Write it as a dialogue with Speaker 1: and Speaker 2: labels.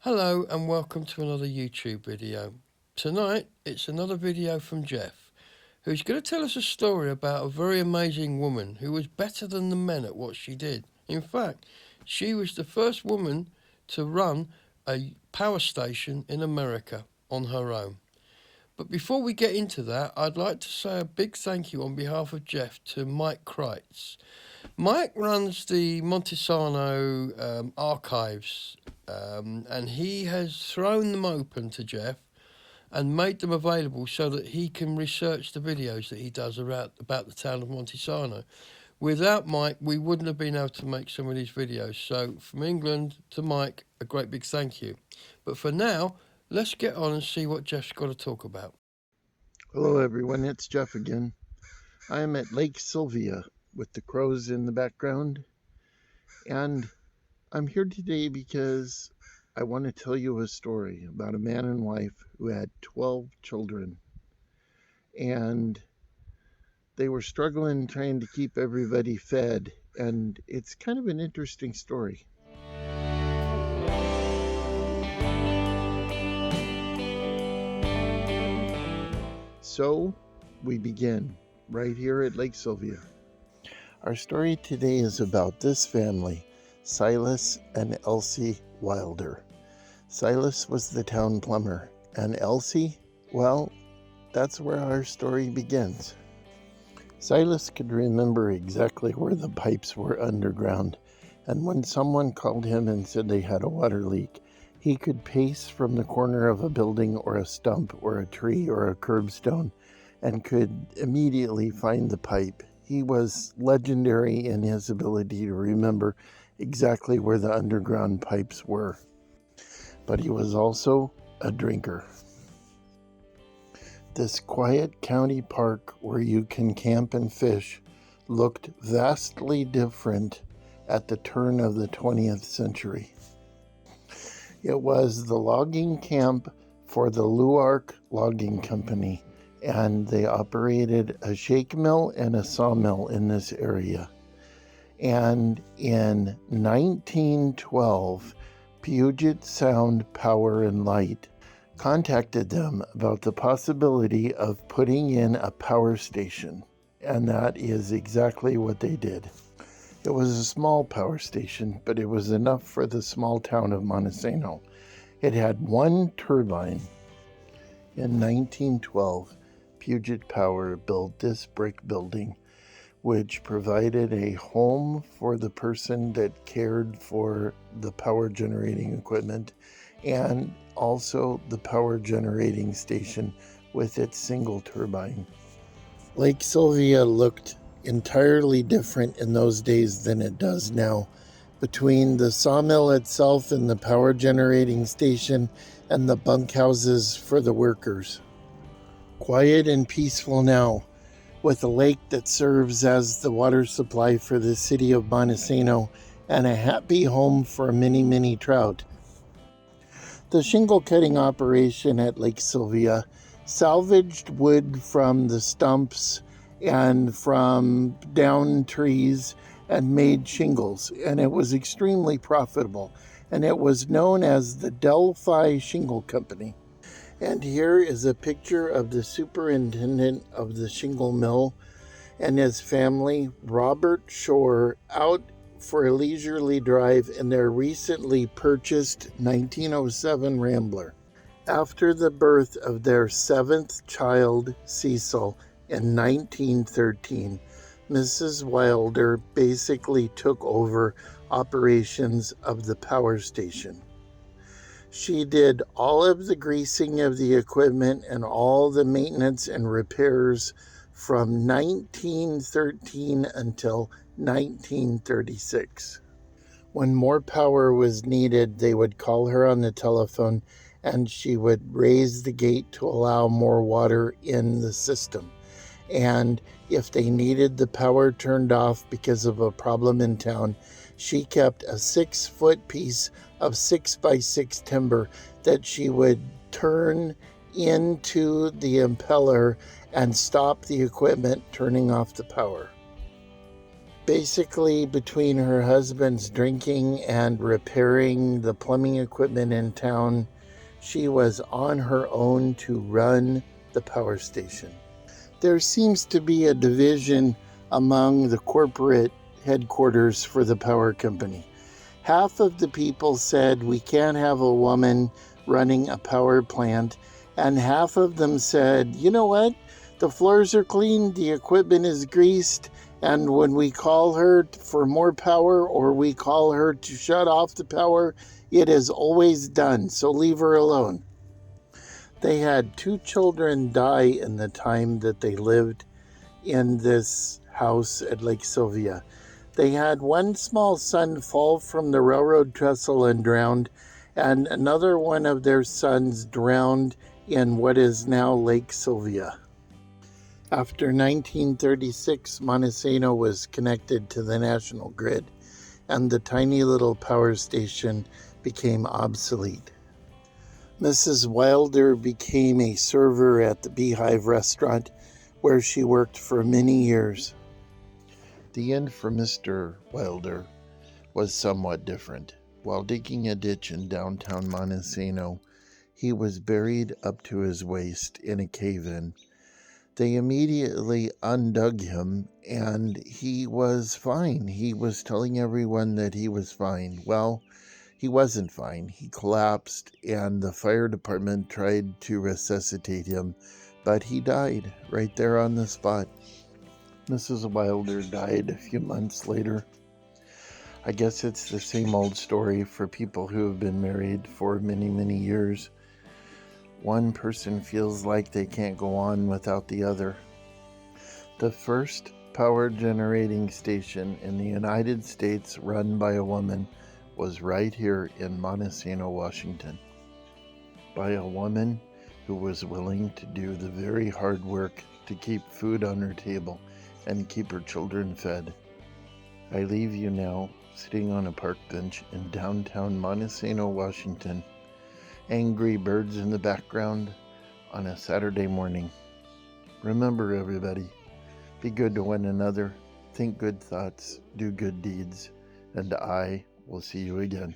Speaker 1: Hello and welcome to another YouTube video. Tonight it's another video from Jeff, who's going to tell us a story about a very amazing woman who was better than the men at what she did. In fact, she was the first woman to run a power station in America on her own. But before we get into that, I'd like to say a big thank you on behalf of Jeff to Mike Kreitz. Mike runs the Montesano archives, and he has thrown them open to Jeff and made them available so that he can research the videos that he does about the town of Montesano. Without Mike, we wouldn't have been able to make some of these videos. So from England to Mike, a great big thank you. But for now, let's get on and see what Jeff's got to talk about.
Speaker 2: Hello everyone, it's Jeff again. I am at Lake Sylvia with the crows in the background, and I'm here today because I want to tell you a story about a man and wife who had 12 children, and they were struggling trying to keep everybody fed, and it's kind of an interesting story. So we begin right here at Lake Sylvia. Our story today is about this family, Silas and Elsie Wilder. Silas was the town plumber, and Elsie, well, that's where our story begins. Silas could remember exactly where the pipes were underground, and when someone called him and said they had a water leak, he could pace from the corner of a building or a stump or a tree or a curbstone and could immediately find the pipe. He was legendary in his ability to remember exactly where the underground pipes were. But he was also a drinker. This quiet county park where you can camp and fish looked vastly different at the turn of the 20th century. It was the logging camp for the Luark Logging Company, and they operated a shake mill and a sawmill in this area. And in 1912, Puget Sound Power and Light contacted them about the possibility of putting in a power station, and that is exactly what they did. It was a small power station, but it was enough for the small town of Montesano. It had one turbine. In 1912, Puget Power built this brick building, which provided a home for the person that cared for the power generating equipment and also the power generating station with its single turbine. Lake Sylvia looked entirely different in those days than it does now. Between the sawmill itself and the power generating station and the bunkhouses for the workers. Quiet and peaceful now, with a lake that serves as the water supply for the city of Montesano and a happy home for many, many trout. The shingle cutting operation at Lake Sylvia salvaged wood from the stumps and from downed trees and made shingles, and it was extremely profitable, and it was known as the Delphi Shingle Company. And here is a picture of the superintendent of the shingle mill and his family, Robert Shore, out for a leisurely drive in their recently purchased 1907 Rambler. After the birth of their seventh child, Cecil, in 1913, Mrs. Wilder basically took over operations of the power station. She did all of the greasing of the equipment and all the maintenance and repairs from 1913 until 1936. When more power was needed, they would call her on the telephone and she would raise the gate to allow more water in the system. And if they needed the power turned off because of a problem in town, she kept a 6-foot piece of 6x6 timber that she would turn into the impeller and stop the equipment turning off the power. Basically, between her husband's drinking and repairing the plumbing equipment in town, she was on her own to run the power station. There seems to be a division among the corporate headquarters for the power company. Half of the people said we can't have a woman running a power plant, and half of them said, you know what? The floors are clean, the equipment is greased, and when we call her for more power or we call her to shut off the power, it is always done, so leave her alone. They had 2 children die in the time that they lived in this house at Lake Sylvia. They had one small son fall from the railroad trestle and drowned, and another one of their sons drowned in what is now Lake Sylvia. After 1936, Montesano was connected to the national grid, and the tiny little power station became obsolete. Mrs. Wilder became a server at the Beehive restaurant, where she worked for many years. The end for Mr. Wilder was somewhat different. While digging a ditch in downtown Montesano, he was buried up to his waist in a cave-in. They immediately undug him, and he was fine. He was telling everyone that he was fine. Well, he wasn't fine. He collapsed, and the fire department tried to resuscitate him, but he died right there on the spot. Mrs. Wilder died a few months later. I guess it's the same old story for people who have been married for many, many years. One person feels like they can't go on without the other. The first power generating station in the United States run by a woman was right here in Montesano, Washington, by a woman who was willing to do the very hard work to keep food on her table and keep her children fed. I leave you now sitting on a park bench in downtown Montesano, Washington. Angry birds in the background on a Saturday morning. Remember, everybody, be good to one another, think good thoughts, do good deeds, and I will see you again.